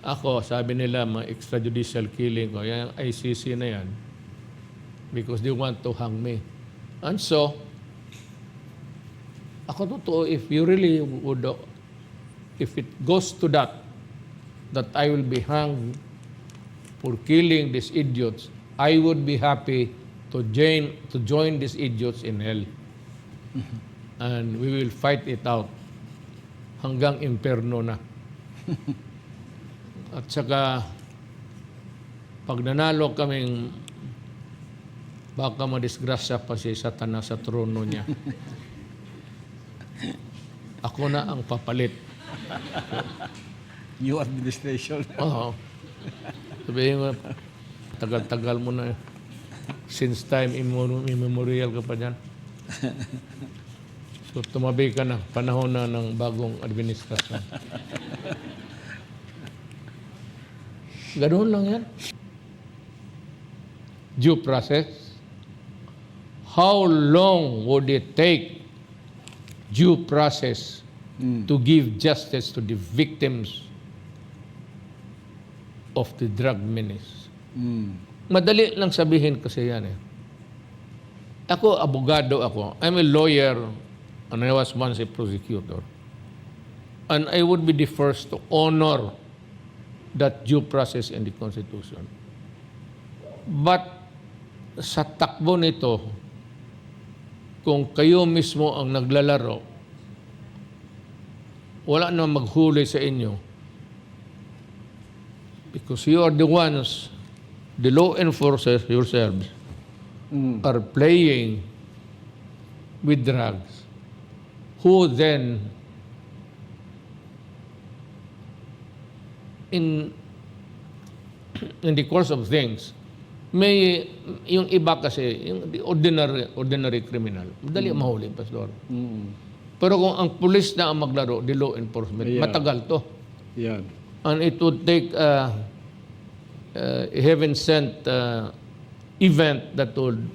Ako, sabi nila, mga extrajudicial killing ko, yan, ICC na yan, because they want to hang me. And so, ako totoo, if you really would, if it goes to that I will be hanged for killing these idiots, I would be happy to join these idiots in hell. And we will fight it out hanggang imperno na. At saka, pag nanalo kaming, baka madisgrasya pa si Satanas sa trono niya. Ako na ang papalit. New administration. Oo. Sabihin mo, tagal-tagal mo na. Since time immemorial ka pa dyan. So, tumabi ka na. Panahon na ng bagong administrasyon. Ganoon lang yan. Due process. How long would it take due process to give justice to the victims of the drug menace? Madali lang sabihin kasi yan eh. Ako, abogado ako. I'm a lawyer and I was once a prosecutor. And I would be the first to honor that due process in the Constitution. But sa takbo nito, kung kayo mismo ang naglalaro, wala na maghuli sa inyo. Because you are the ones, the law enforcers yourselves, are playing with drugs. Who then, in the course of things, may yung iba kasi, yung the ordinary criminal, madali mahuli, Pastor. Pero kung ang pulis na ang maglaro, the law enforcement, matagal to. Yan. And it would take a heaven-sent event that would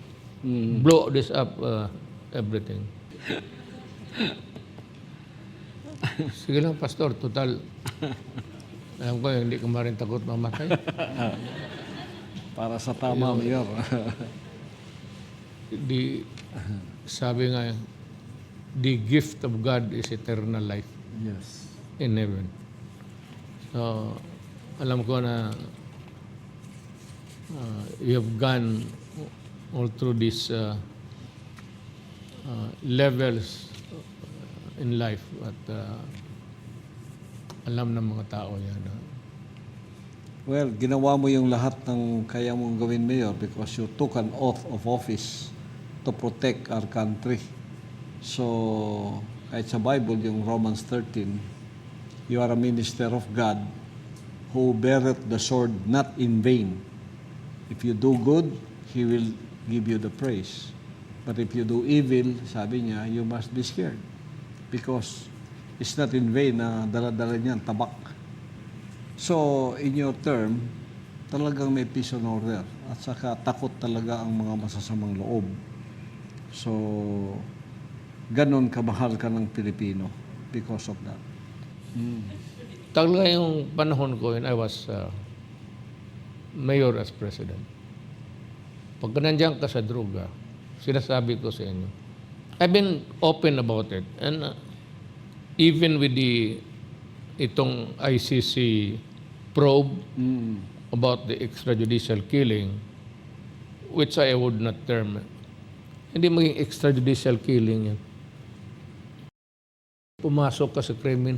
blow this up, everything. Sige lang, Pastor, total. Alam ko, hindi ka marin takot mamatay. Para sa tama, Mayor. Sabi nga, the gift of God is eternal life. Yes. In heaven. So, alam ko na you have gone all through these levels in life at alam ng mga tao yan. Well, ginawa mo yung lahat ng kaya mong gawin, Mayor, because you took an oath of office to protect our country. So, kahit sa Bible, yung Romans 13, you are a minister of God who beareth the sword not in vain. If you do good, He will give you the praise. But if you do evil, sabi niya, you must be scared. Because it's not in vain na dala-dala niyan, tabak. So, in your term, talagang may peace and order. At saka takot talaga ang mga masasamang loob. So, ganon kamahal ka ng Pilipino because of that. Talaga yung panahon ko when I was mayor as president. Pag nandiyan ka sa droga, sinasabi ko sa inyo, I've been open about it. And even with itong ICC probe about the extrajudicial killing, which I would not term, hindi maging extrajudicial killing yan. Pumasok ka sa krimen,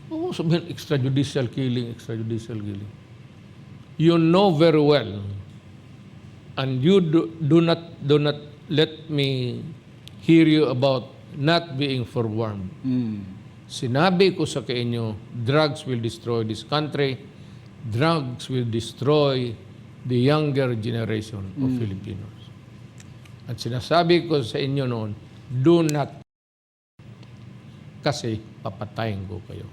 sabihin extrajudicial killing, extrajudicial killing. You know very well, and you do not let me hear you about not being forewarned. Sinabi ko sa inyo, drugs will destroy this country. Drugs will destroy the younger generation of Filipinos. At sinasabi ko sa inyo noon, do not, kasi papatayin ko kayo.